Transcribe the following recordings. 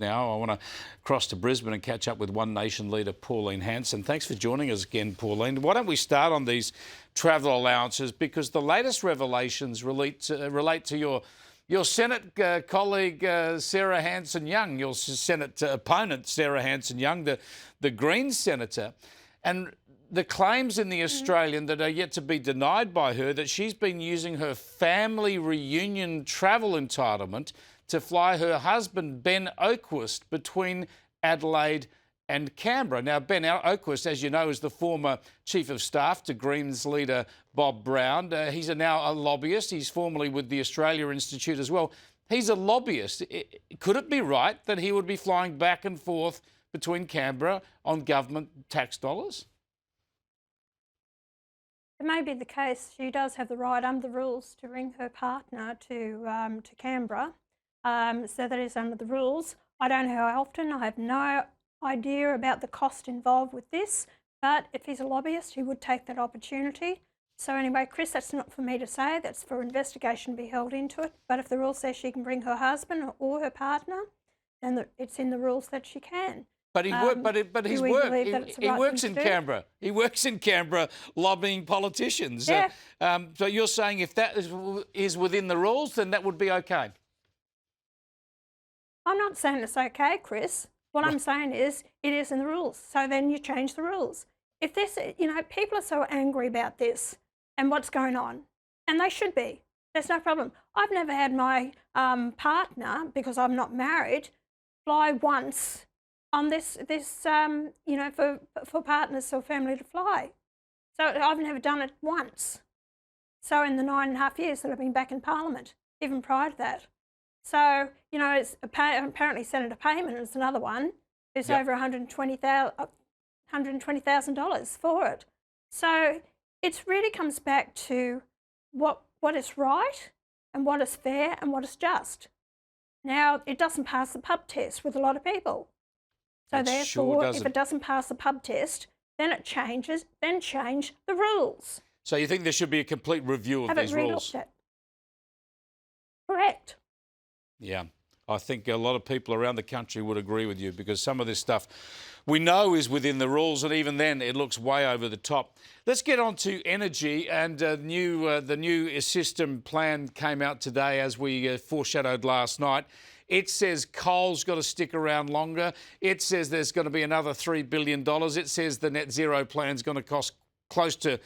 Now I want to cross to Brisbane and catch up with One Nation Leader Pauline Hanson. Thanks for joining us again, Pauline. Why don't we start on these travel allowances, because the latest revelations relate to your Senate colleague Sarah Hanson-Young, your Senate opponent Sarah Hanson-Young, the Greens senator, and the claims in the Australian that are yet to be denied by her that she's been using her family reunion travel entitlement to fly her husband, Ben Oakwist, between Adelaide and Canberra. Now, Ben Oakwist, as you know, is the former Chief of Staff to Greens leader Bob Brown. He's now a lobbyist. He's formerly with the Australia Institute as well. He's a lobbyist. Could it be right that he would be flying back and forth between Canberra on government tax dollars? It may be the case. She does have the right under the rules to bring her partner to Canberra. So that is under the rules. I don't know how often. I have no idea about the cost involved with this, but if he's a lobbyist, he would take that opportunity. So anyway, Chris, that's not for me to say. That's for investigation to be held into it. But if the rule says she can bring her husband or her partner, then it's in the ruls that she can. But he works in Canberra. He works in Canberra lobbying politicians. Yeah. So you're saying if that is within the rules, then that would be okay? I'm not saying it's okay, Chris. What I'm saying is it is in the rules. So then you change the rules. If this, people are so angry about this and what's going on, and they should be. There's no problem. I've never had my partner, because I'm not married, fly once on this for partners or family to fly. So I've never done it once. So in the 9.5 years that I've been back in Parliament, even prior to that. So, it's apparently Senator Payman is another one who's over $120,000 for it. So it really comes back to what is right and what is fair and what is just. Now, it doesn't pass the pub test with a lot of people. So therefore, if it doesn't pass the pub test, then it changes, then change the rules. So you think there should be a complete review of these rules? Correct. Yeah, I think a lot of people around the country would agree with you, because some of this stuff we know is within the rules, and even then it looks way over the top. Let's get on to energy, and the new system plan came out today, as we foreshadowed last night. It says coal's got to stick around longer. It says there's going to be another $3 billion. It says the net zero plan's going to cost close to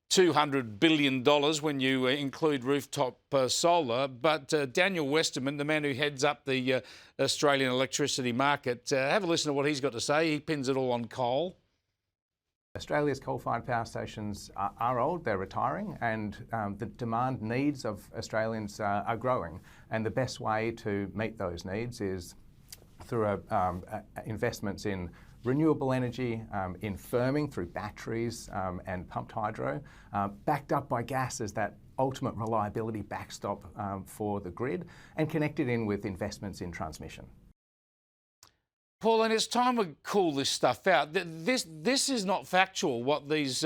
$200 billion when you include rooftop solar. But Daniel Westerman, the man who heads up the Australian electricity market, have a listen to what he's got to say. He pins it all on coal. Australia's coal-fired power stations are old, they're retiring, and the demand needs of Australians are growing. And the best way to meet those needs is through investments in renewable energy, in firming through batteries and pumped hydro, backed up by gas as that ultimate reliability backstop for the grid, and connected in with investments in transmission. Pauline, it's time we call this stuff out. This is not factual, what these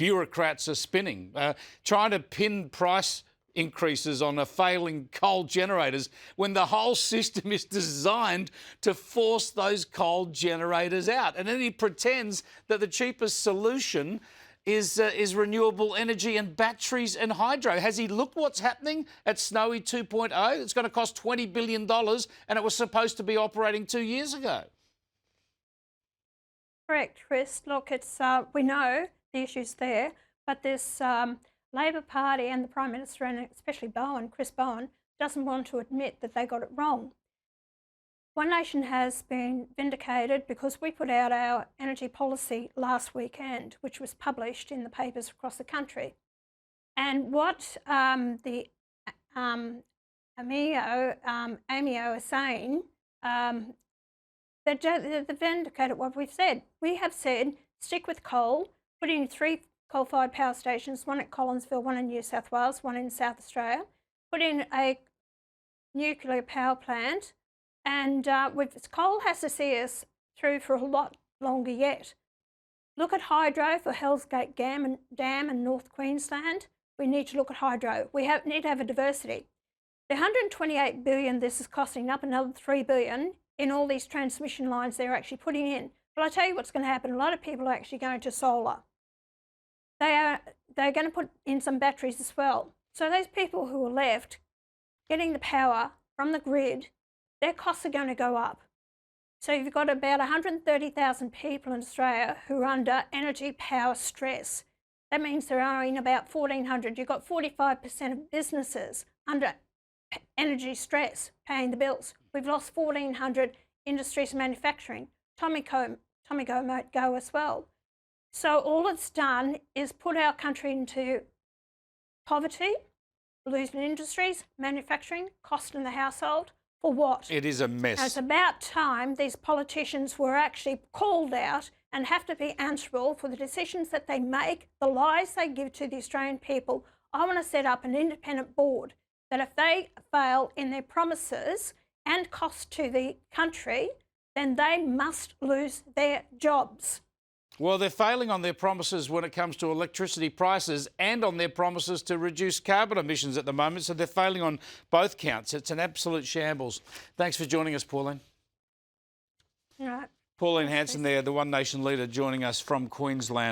bureaucrats are spinning, trying to pin price increases on a failing coal generators when the whole system is designed to force those coal generators out. And then he pretends that the cheapest solution is renewable energy and batteries and hydro. Has he looked what's happening at Snowy 2.0? It's going to cost $20 billion, and it was supposed to be operating 2 years ago. Correct, Chris. Look, it's we know the issues there, but this Labor Party and the Prime Minister, and especially Chris Bowen, doesn't want to admit that they got it wrong. One Nation has been vindicated because we put out our energy policy last weekend, which was published in the papers across the country. And what the AMIO is saying, they've vindicated what we've said. We have said stick with coal, put in 3 coal-fired power stations, one at Collinsville, one in New South Wales, one in South Australia, put in a nuclear power plant, and coal has to see us through for a lot longer yet. Look at hydro for Hells Gate Dam in North Queensland. We need to look at hydro. We need to have a diversity. The $128 billion this is costing, up another $3 billion, in all these transmission lines they're actually putting in. But I tell you what's going to happen. A lot of people are actually going to solar. They're going to put in some batteries as well. So those people who are left getting the power from the grid, their costs are going to go up. So you've got about 130,000 people in Australia who are under energy power stress. That means there are in about 1,400. You've got 45% of businesses under energy stress paying the bills. We've lost 1,400 industries and manufacturing. Tomago might go as well. So all it's done is put our country into poverty, losing industries, manufacturing, cost in the household. For what? It is a mess. Now, it's about time these politicians were actually called out and have to be answerable for the decisions that they make, the lies they give to the Australian people. I want to set up an independent board that if they fail in their promises and cost to the country, then they must lose their jobs. Well, they're failing on their promises when it comes to electricity prices and on their promises to reduce carbon emissions at the moment. So they're failing on both counts. It's an absolute shambles. Thanks for joining us, Pauline. All right. Pauline Hanson there, the One Nation leader, joining us from Queensland.